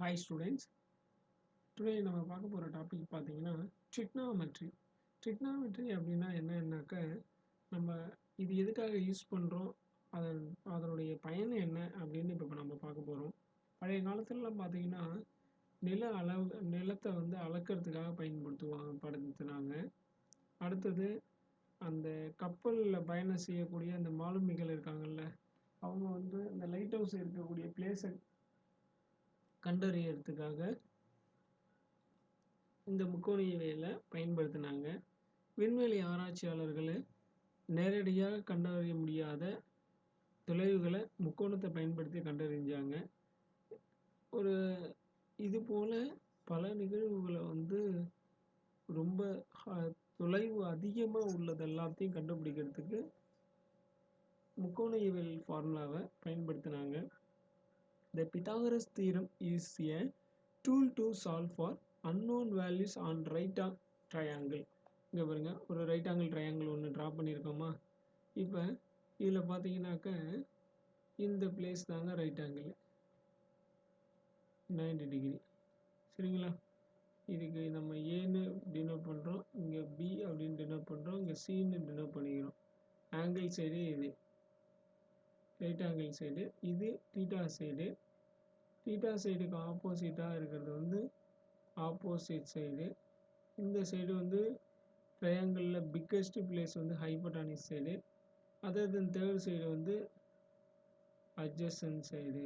Hi students, today நம்ம பார்க்க போகிற டாபிக் பார்த்தீங்கன்னா ட்ரிக்னாமெட்ரி. ட்ரிக்னாமெட்ரி அப்படின்னா என்னன்னாக்க நம்ம இது எதுக்காக யூஸ் பண்ணுறோம், அதனுடைய பயன் என்ன அப்படின்னு இப்போ நம்ம பார்க்க போகிறோம். பழைய காலத்துலலாம் பார்த்தீங்கன்னா நிலத்தை வந்து அளக்கிறதுக்காக பயன்படுத்தினாங்க. அடுத்தது அந்த கப்பலில் பயணம் செய்யக்கூடிய அந்த மாலுமிகள் இருக்காங்கல்ல, அவங்க வந்து இந்த லைட் ஹவுஸ் இருக்கக்கூடிய பிளேஸை கண்டறியறதுக்காக இந்த முக்கோணியவியலை பயன்படுத்தினாங்க. விண்வெளி ஆராய்ச்சியாளர்கள் நேரடியாக கண்டறிய முடியாத தொலைவுகளை முக்கோணத்தை பயன்படுத்தி கண்டறிஞ்சாங்க. ஒரு இது போல் பல நிகழ்வுகளை வந்து ரொம்ப தொலைவு அதிகமாக உள்ளது எல்லாத்தையும் கண்டுபிடிக்கிறதுக்கு முக்கோணியவியல் ஃபார்முலாவை பயன்படுத்தினாங்க. The Pythagoras theorem is a tool to solve for unknown values on right triangle. இங்கே பாருங்க, ஒரு ரைட் ஆங்கிள் ட்ரையாங்கிள் ஒன்று ட்ரா பண்ணியிருக்கோமா. இப்போ இதில் பார்த்தீங்கன்னாக்க இந்த பிளேஸ் தாங்க ரைட் ஆங்கிள் 90 டிகிரி. சரிங்களா? இதுக்கு நம்ம ஏன்னு டினோட் பண்ணுறோம், இங்கே பி அப்படின்னு டினோட் பண்ணுறோம், இங்கே சின்னு டினோட் பண்ணிக்கிறோம். ஆங்கிள் சைடு இது ரைட் ஆங்கிள் சைடு, இது தீட்டா சைடு. தீட்டா சைடுக்கு ஆப்போசிட்டாக இருக்கிறது வந்து ஆப்போசிட் சைடு. இந்த சைடு வந்து ட்ரையாங்கிளில் பிக்கஸ்ட் பிளேஸ் வந்து hypotenuse side. Other then third side வந்து அட்ஜசன்ட் சைடு.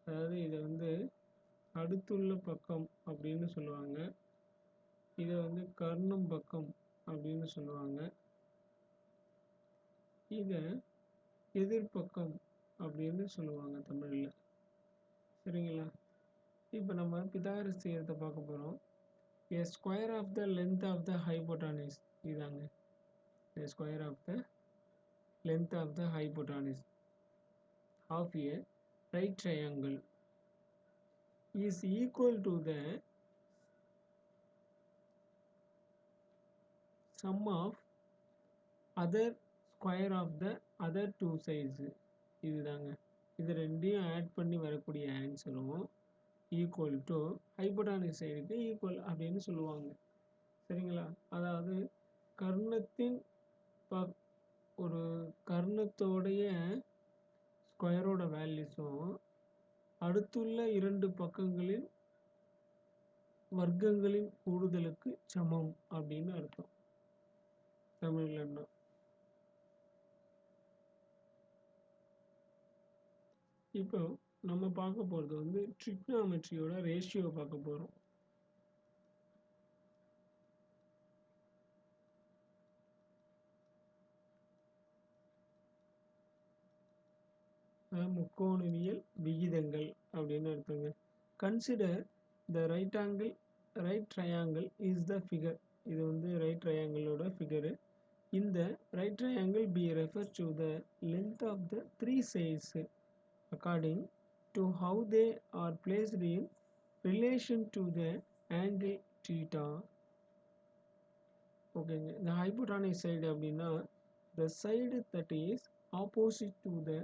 அதாவது இதை வந்து அடுத்துள்ள பக்கம் அப்படின்னு சொல்லுவாங்க, இதை வந்து கர்ணம் பக்கம் அப்படின்னு சொல்லுவாங்க, இதை எதிர்பக்கம் அப்படின்னு சொல்லுவாங்க தமிழில். சரிங்களா? இப்போ நம்ம பிதாகரஸ் தியரத்தை பார்க்க போகிறோம். A square of the length of the hypotenuse இதாங்க, a square of the length of the hypotenuse of a right triangle is equal to the sum of other square of the other two sides. இதுதாங்க, இது ரெண்டையும் add பண்ணி வரக்கூடிய ஆன்சரும் equal to ஹைபோட்டானிஸ் சைடுக்கு equal அப்படின்னு சொல்லுவாங்க. சரிங்களா? அதாவது கர்ணத்தின் ஒரு கர்ணத்தோடைய ஸ்கொயரோட வேல்யூஸும் அடுத்துள்ள இரண்டு பக்கங்களின் வர்க்கங்களின் கூடுதலுக்கு சமம் அப்படின்னு அர்த்தம் தமிழ்ல. இப்போ நம்ம பார்க்க போகிறது வந்து ட்ரிக்னாமெட்ரியோட ரேஷியோ பார்க்க போகிறோம். முக்கோணவியல் விகிதங்கள் அப்படின்னு அர்த்தங்க. Consider the right triangle is the figure. இது வந்து ரைட் ட்ரையாங்கிளோட ஃபிகரு. இந்த right triangle B refers to the length of the three sides according to how they are placed in relation to the angle theta. ஓகேங்க. இந்த ஹைபோட்டானிஸ் side அப்படின்னா the side that is opposite to the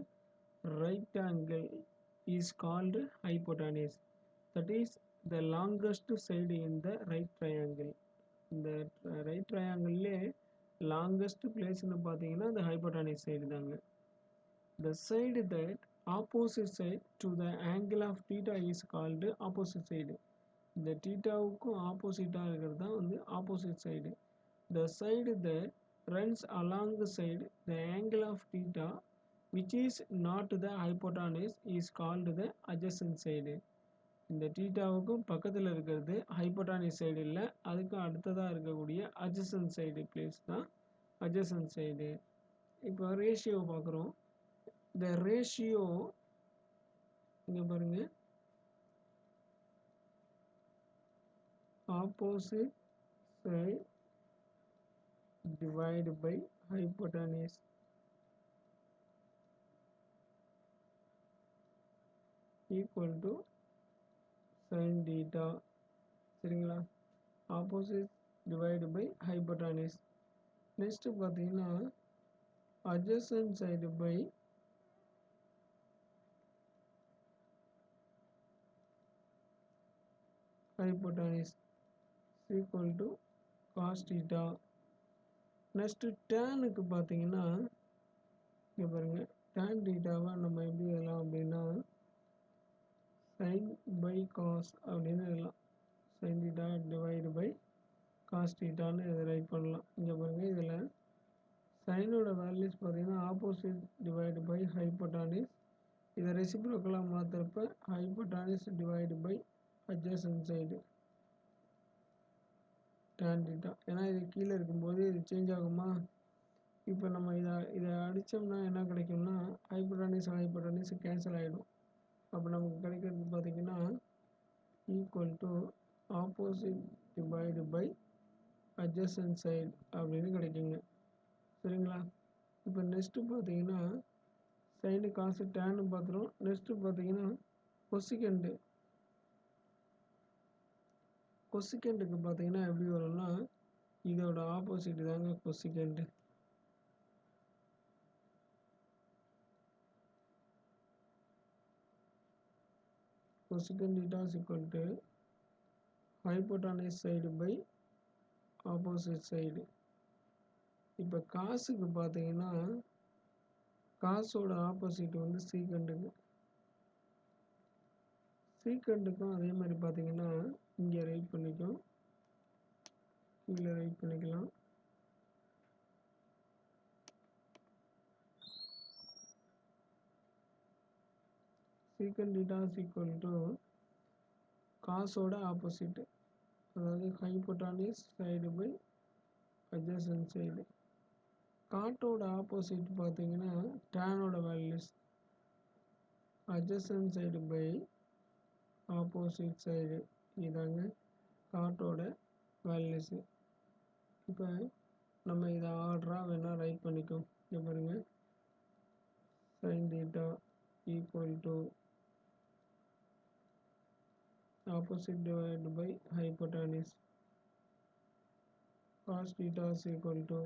right angle is called hypotenuse. That is the longest side in the right triangle. இந்த right ட்ரையாங்கிள்லே longest பிளேஸ்ன்னு பார்த்தீங்கன்னா இந்த ஹைபோட்டானிஸ் side தாங்க. The side that opposite side to the angle of theta is called opposite side. இந்த தீட்டாவுக்கும் ஆப்போசிட்டாக இருக்கிறது தான் வந்து opposite side. The side that runs along the side the angle of theta which is not the hypotenuse is called the adjacent side. இந்த தீட்டாவுக்கும் பக்கத்தில் இருக்கிறது ஹைபோட்டானிஸ் side இல்லை, அதுக்கும் அடுத்ததாக இருக்கக்கூடிய adjacent சைடு பிளேஸ் தான் adjacent சைடு. இப்போ ரேஷியோ பார்க்குறோம். The ratio இங்க பாருங்க, opposite side divided by hypotenuse equal to sin theta. சரிங்களா? opposite divided by hypotenuse. Next பார்த்தீங்கன்னா adjacent side by hypotenuse equal to cos theta. Next டேனுக்கு பார்த்தீங்கன்னா இங்கே பாருங்கள், tan thetaவை நம்ம எப்படி எழுதலாம் அப்படின்னா sin by cos அப்படின்னு எழுதலாம். sin theta divided by cos thetaன்னு இதை ரைட் பண்ணலாம். இங்கே பாருங்கள், இதில் சைனோட வேல்யூஸ் பார்த்தீங்கன்னா ஆப்போசிட் டிவைடு பை ஹைப்போட்டானிஸ். இதை ரெசிப்ரோக்கலாக மாற்றுறப்ப hypotenuse divide by adjacent side tan theta. ஏன்னா இது கீழே இருக்கும்போது இது சேஞ்ச் ஆகுமா. இப்போ நம்ம இதை அடித்தோம்னா என்ன கிடைக்கும்னா ஹைப்போட்டானிஸ் கேன்சல் ஆகிடும். அப்போ நமக்கு கிடைக்கிறது பார்த்தீங்கன்னா equal to opposite divide by adjacent side அப்படின்னு கிடைக்குங்க. சரிங்களா. இப்போ நெக்ஸ்ட்டு பார்த்தீங்கன்னா சைடு காசு டேன்னு பார்த்துரும். நெக்ஸ்ட்டு பார்த்தீங்கன்னா கொசிகெண்டுக்கு பார்த்தீங்கன்னா எப்படி வரும்னா இதோட ஆப்போசிட் தாங்க கொசிகெண்டு. கொசிகெண்ட் theta is equal to hypotenuse side by opposite side. இப்போ காசுக்கு பார்த்தீங்கன்னா காசோட ஆப்போசிட் வந்து சீக்கண்டுக்கு. சீக்கண்டுக்கும் அதே மாதிரி பார்த்தீங்கன்னா இங்கே ரைட் பண்ணிக்கும், கீழே ரைட் பண்ணிக்கலாம். Secant theta is equal to காசோட ஆப்போசிட், அதாவது hypotenuse side by adjacent side. காட்டோட ஆப்போசிட் பார்த்தீங்கன்னா டேனோட values adjacent side by opposite side. இதாங்க காட்டோட வேல்யூஸு. இப்போ நம்ம இதை ஆர்டராக வேணால் ரைட் பண்ணிக்கோம். இங்கே பாருங்கள், sine theta equal to opposite divided by hypotenuse, cos theta is equal to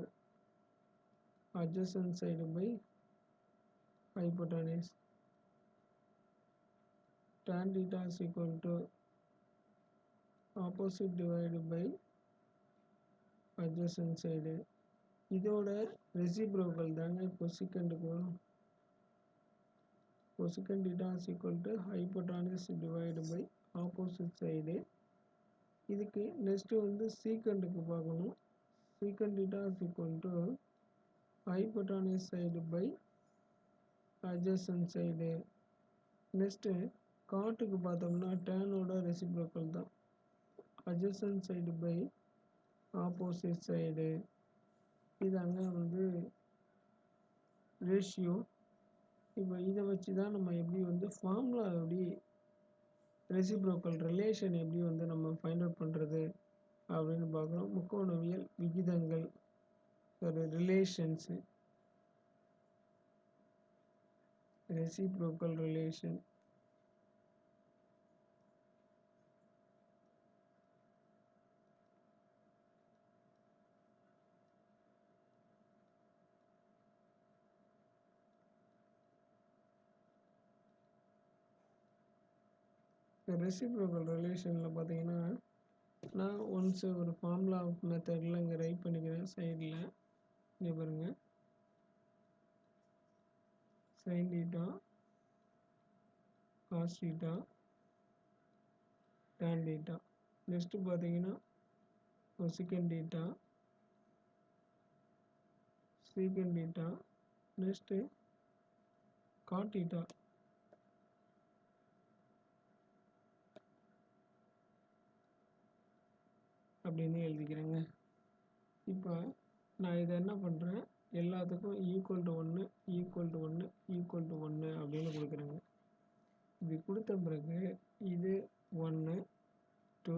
adjacent side by hypotenuse, tan theta is equal to opposite divided by adjacent side. இதோட reciprocal தாங்க கொசிகெண்டுக்கு வரும். Cosecant theta is equal to hypotenuse divided by opposite side. இதுக்கு next வந்து சீக்கண்டுக்கு பார்க்கணும். Secant theta is equal to hypotenuse side by adjacent side. Next காட்டுக்கு பார்த்தோம்னா டேனோட ரெசிப்ரோக்கல் தான் adjacent side by opposite side. இதாங்க வந்து ரேஷியோ. இப்போ இதை வச்சு தான் நம்ம எப்படி வந்து ஃபார்முலா எப்படி ரெசிப்ரோக்கல் ரிலேஷன் எப்படி வந்து நம்ம ஃபைண்ட் அவுட் பண்ணுறது அப்படின்னு பார்க்குறோம். முக்கோணவியல் விகிதங்கள் ஒரு ரிலேஷன்ஸு, ரெசிப்ரோக்கல் ரிலேஷன். ரெசிப்ரோக்கல் ரிலேஷனில் பார்த்தீங்கன்னா நான் ஒன்ஸ் ஒரு ஃபார்முலா மெத்தடில் இங்கே ரைட் பண்ணிக்கிறேன். சைடில் இங்கே பாருங்கள், sin theta cos theta tan theta. Next பார்த்தீங்கன்னா cosecant theta secant theta, next cot theta. அப்படின்னு எழுதிக்கிறேங்க. இப்போ நான் இதை என்ன பண்ணுறேன், எல்லாத்துக்கும் equal to 1 equal to 1 equal to 1 அப்படின்னு கொடுக்குறேங்க. இப்படி கொடுத்த பிறகு இது 1 2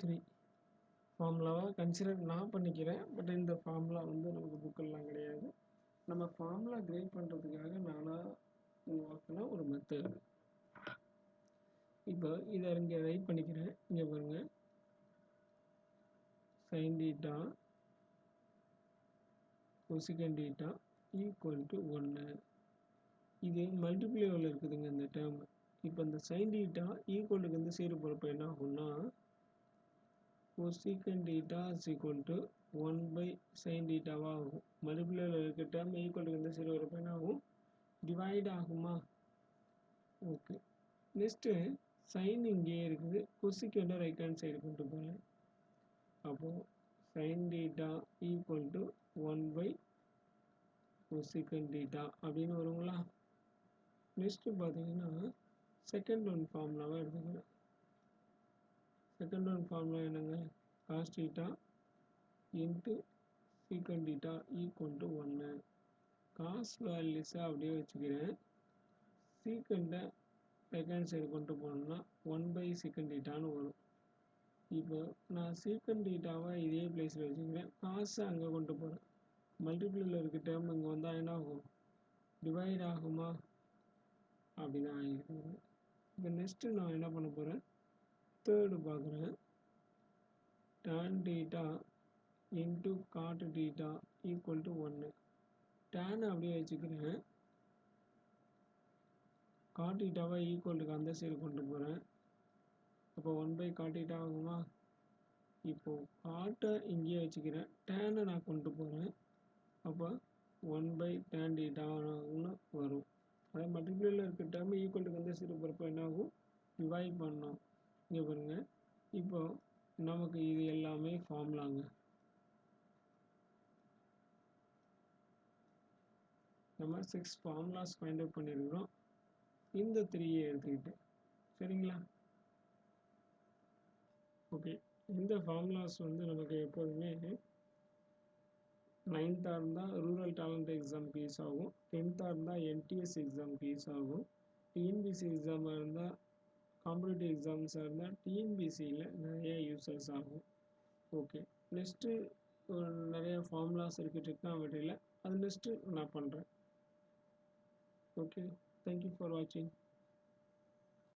3 ஃபார்முலாவாக கன்சிடர் நான் பண்ணிக்கிறேன். பட் இந்த ஃபார்முலா வந்து நமக்கு புக்கெல்லாம் கிடையாது. நம்ம ஃபார்முலா கிரேட் பண்ணுறதுக்காக நானாக உருவாக்கின ஒரு மெத்தட். இப்போ இதை இங்கே ரைட் பண்ணிக்கிறேன். இங்கே பாருங்கள், sin theta cosecant theta equal to 1. இது மல்டிப்ளேவில் இருக்குதுங்க இந்த டேர்ம். இப்போ இந்த sin theta ஈக்குவலுக்கு வந்து சைடு போகிறப்ப என்ன ஆகும்னா cosecant theta is equal to 1 by sin theta ஆகும். மல்டிப்ளைல இருக்க டேர்ம் ஈக்குவல் டு இந்த சைடு வரப்போ என்ன ஆகும், டிவைட் ஆகுமா? ஓகே, நெக்ஸ்ட்டு சைன் இங்கேயே இருக்குது, கொசிக்கெண்டை ரைட் ஹேண்ட் சைடு கொண்டு போகிறேன். அப்போது sin theta equal to 1 by cosecant theta அப்படின்னு வருங்களா? நெக்ஸ்ட்டு பார்த்தீங்கன்னா செகண்ட் ஒன் ஃபார்முலாவை எடுத்துக்கிறேன். செகண்ட் ஒன் ஃபார்முலா என்னங்க, cos theta into secant theta equal to 1. காஸ் வேல்யூஸை அப்படியே வச்சுக்கிறேன். சீக்கண்டை ரைட் ஹேண்ட் சைடு கொண்டு போனோம்னா 1 by secant thetaன்னு வரும். இப்போ நான் secant thetaவை இதே பிளேஸில் வச்சுக்கிறேன், காசை அங்கே கொண்டு போகிறேன். மல்டிப்ளியில் இருக்க டேர்ம் இங்கே வந்தால் என்ன ஆகும், டிவைட் ஆகுமா? அப்படி தான் ஆகிருக்குது. இப்போ நெக்ஸ்ட்டு நான் என்ன பண்ண போகிறேன், தேர்டு பார்க்குறேன். tan theta into cot theta equal to 1. tan அப்படியே வச்சுக்கிறேன், cot thetaவை ஈக்குவலுக்கு அந்த சைடு கொண்டு போகிறேன். அப்போ 1 by cot theta ஆகுமா? இப்போது காட்டை இங்கேயே வச்சுக்கிறேன், டேனை நான் கொண்டு போகிறேன். அப்போ 1 by tan thetaன்னு வரும். அதே மல்டிப்ளைல இருக்க டேர்ம் ஈக்குவலுக்கு அந்த சைடு போகிறப்போ என்ன ஆகும், டிவைட் பண்ணோம். இங்கே பாருங்கள், இப்போ நமக்கு இது எல்லாமே ஃபார்முலாங்க. நம்ம 6 ஃபார்முலாஸ் ஃபைண்ட் அவுட் பண்ணியிருக்கிறோம், இந்த 3 எடுத்துக்கிட்டு. சரிங்களா? ஓகே, இந்த ஃபார்முலாஸ் வந்து நமக்கு எப்போதுமே 9th இருந்தால் ரூரல் டேலண்ட் எக்ஸாமுக்கு யூஸ் ஆகும், 10th இருந்தால் NTS எக்ஸாமுக்கு யூஸ் ஆகும், டிஎன்பிசி எக்ஸாமாக இருந்தால் காம்படிட்டிவ் எக்ஸாம்ஸாக இருந்தால் டிஎன்பிசியில் நிறைய யூசஸ் ஆகும். ஓகே, நெக்ஸ்ட்டு நிறைய ஃபார்முலாஸ் இருக்குது ட்ரிக்னாமெட்ரியில், அது நெக்ஸ்ட்டு நான் பண்ணுறேன். ஓகே, தேங்க்யூ ஃபார் வாட்சிங்.